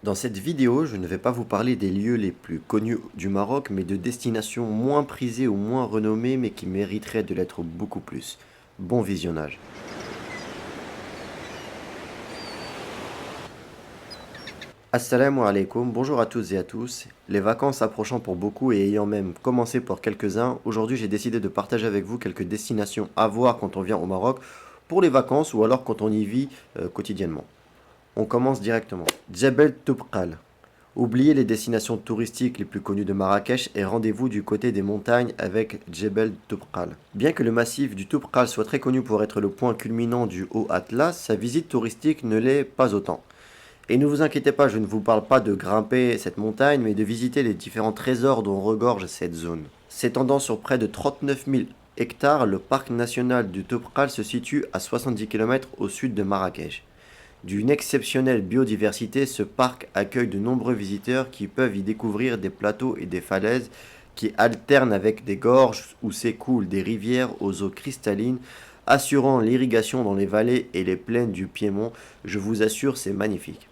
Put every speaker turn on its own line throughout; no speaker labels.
Dans cette vidéo, je ne vais pas vous parler des lieux les plus connus du Maroc, mais de destinations moins prisées ou moins renommées, mais qui mériteraient de l'être beaucoup plus. Bon visionnage. Assalamu alaikum, bonjour à toutes et à tous. Les vacances approchant pour beaucoup et ayant même commencé pour quelques-uns, aujourd'hui j'ai décidé de partager avec vous quelques destinations à voir quand on vient au Maroc pour les vacances ou alors quand on y vit quotidiennement. On commence directement. Djebel Toubkal. Oubliez les destinations touristiques les plus connues de Marrakech et rendez-vous du côté des montagnes avec Djebel Toubkal. Bien que le massif du Toubkal soit très connu pour être le point culminant du Haut Atlas, sa visite touristique ne l'est pas autant. Et ne vous inquiétez pas, je ne vous parle pas de grimper cette montagne, mais de visiter les différents trésors dont regorge cette zone. S'étendant sur près de 39 000 hectares, le parc national du Toubkal se situe à 70 km au sud de Marrakech. D'une exceptionnelle biodiversité, ce parc accueille de nombreux visiteurs qui peuvent y découvrir des plateaux et des falaises qui alternent avec des gorges où s'écoulent des rivières aux eaux cristallines, assurant l'irrigation dans les vallées et les plaines du Piémont. Je vous assure, c'est magnifique.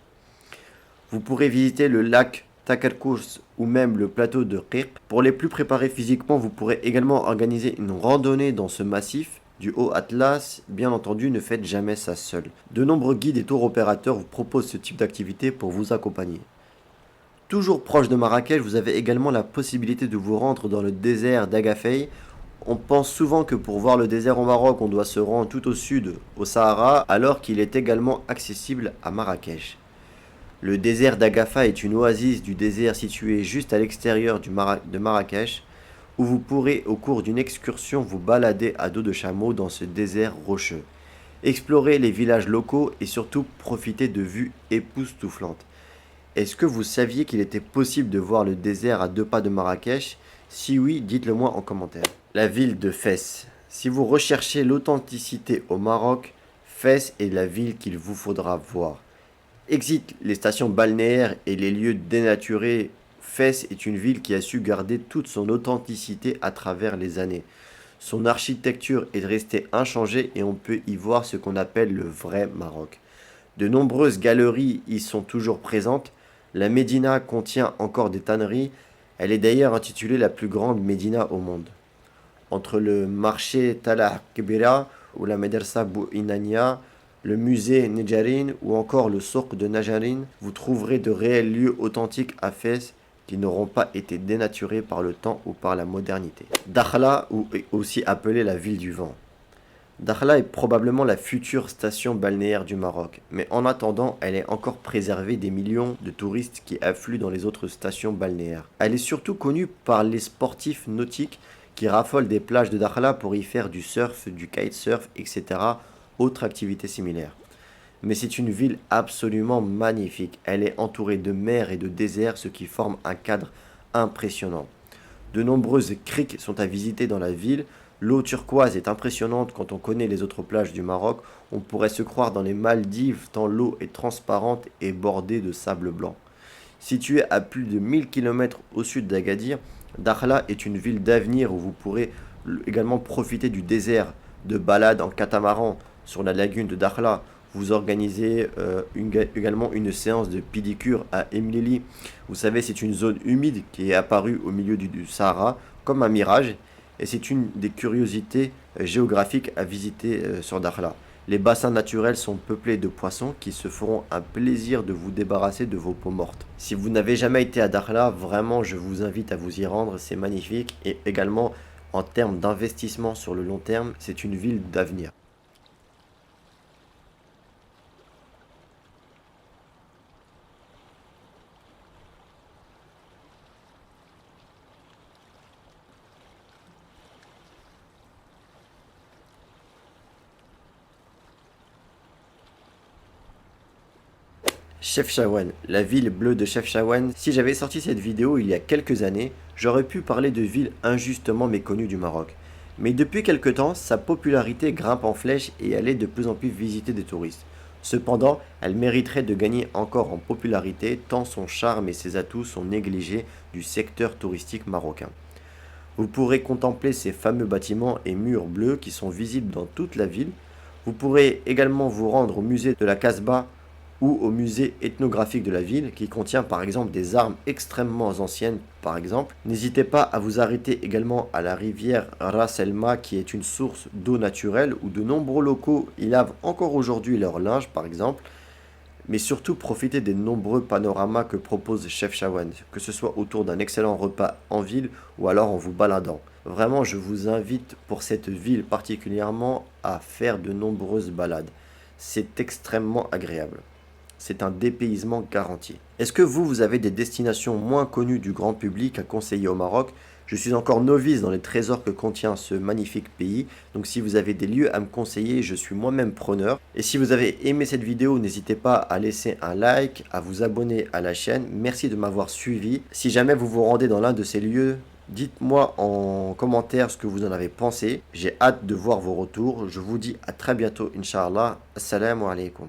Vous pourrez visiter le lac Takarkous ou même le plateau de Qirq. Pour les plus préparés physiquement, vous pourrez également organiser une randonnée dans ce massif du Haut Atlas. Bien entendu, ne faites jamais ça seul. De nombreux guides et tour opérateurs vous proposent ce type d'activité pour vous accompagner. Toujours proche de Marrakech, vous avez également la possibilité de vous rendre dans le désert d'Agafay. On pense souvent que pour voir le désert au Maroc, on doit se rendre tout au sud, au Sahara, alors qu'il est également accessible à Marrakech. Le désert d'Agafay est une oasis du désert située juste à l'extérieur de Marrakech, où vous pourrez au cours d'une excursion vous balader à dos de chameau dans ce désert rocheux. Explorer les villages locaux et surtout profiter de vues époustouflantes. Est-ce que vous saviez qu'il était possible de voir le désert à 2 pas de Marrakech? Si oui, dites-le moi en commentaire. La ville de Fès. Si vous recherchez l'authenticité au Maroc, Fès est la ville qu'il vous faudra voir. Exit les stations balnéaires et les lieux dénaturés. Fès est une ville qui a su garder toute son authenticité à travers les années. Son architecture est restée inchangée et on peut y voir ce qu'on appelle le vrai Maroc. De nombreuses galeries y sont toujours présentes. La Médina contient encore des tanneries. Elle est d'ailleurs intitulée la plus grande médina au monde. Entre le marché Talah Kebira ou la Medersa Bou Inania, le musée Nejarin ou encore le souk de Najarin, vous trouverez de réels lieux authentiques à Fès qui n'auront pas été dénaturés par le temps ou par la modernité. Dakhla, ou aussi appelée la ville du vent. Dakhla est probablement la future station balnéaire du Maroc, mais en attendant, elle est encore préservée des millions de touristes qui affluent dans les autres stations balnéaires. Elle est surtout connue par les sportifs nautiques qui raffolent des plages de Dakhla pour y faire du surf, du kitesurf, etc., autres activités similaires. Mais c'est une ville absolument magnifique. Elle est entourée de mers et de déserts, ce qui forme un cadre impressionnant. De nombreuses criques sont à visiter dans la ville. L'eau turquoise est impressionnante quand on connaît les autres plages du Maroc. On pourrait se croire dans les Maldives tant l'eau est transparente et bordée de sable blanc. Située à plus de 1000 km au sud d'Agadir, Dakhla est une ville d'avenir où vous pourrez également profiter du désert, de balades en catamaran sur la lagune de Dakhla. Vous organisez également une séance de pédicure à Emlili. Vous savez, c'est une zone humide qui est apparue au milieu du Sahara, comme un mirage, et c'est une des curiosités géographiques à visiter sur Dakhla. Les bassins naturels sont peuplés de poissons qui se feront un plaisir de vous débarrasser de vos peaux mortes. Si vous n'avez jamais été à Dakhla, vraiment je vous invite à vous y rendre, c'est magnifique et également en termes d'investissement sur le long terme, c'est une ville d'avenir. Chefchaouen, la ville bleue de Chefchaouen. Si j'avais sorti cette vidéo il y a quelques années, j'aurais pu parler de ville injustement méconnue du Maroc. Mais depuis quelque temps, sa popularité grimpe en flèche et elle est de plus en plus visitée des touristes. Cependant, elle mériterait de gagner encore en popularité tant son charme et ses atouts sont négligés du secteur touristique marocain. Vous pourrez contempler ces fameux bâtiments et murs bleus qui sont visibles dans toute la ville. Vous pourrez également vous rendre au musée de la Casbah ou au musée ethnographique de la ville qui contient par exemple des armes extrêmement anciennes par exemple. N'hésitez pas à vous arrêter également à la rivière Ras Elma qui est une source d'eau naturelle où de nombreux locaux y lavent encore aujourd'hui leur linge par exemple. Mais surtout profitez des nombreux panoramas que propose Chef Shawan, que ce soit autour d'un excellent repas en ville ou alors en vous baladant. Vraiment, je vous invite pour cette ville particulièrement à faire de nombreuses balades. C'est extrêmement agréable. C'est un dépaysement garanti. Est-ce que vous avez des destinations moins connues du grand public à conseiller au Maroc? Je suis encore novice dans les trésors que contient ce magnifique pays, donc si vous avez des lieux à me conseiller, je suis moi-même preneur. Et si vous avez aimé cette vidéo, n'hésitez pas à laisser un like, à vous abonner à la chaîne. Merci de m'avoir suivi. Si jamais vous vous rendez dans l'un de ces lieux, dites-moi en commentaire ce que vous en avez pensé. J'ai hâte de voir vos retours. Je vous dis à très bientôt, Inch'Allah. Assalamu alaikum.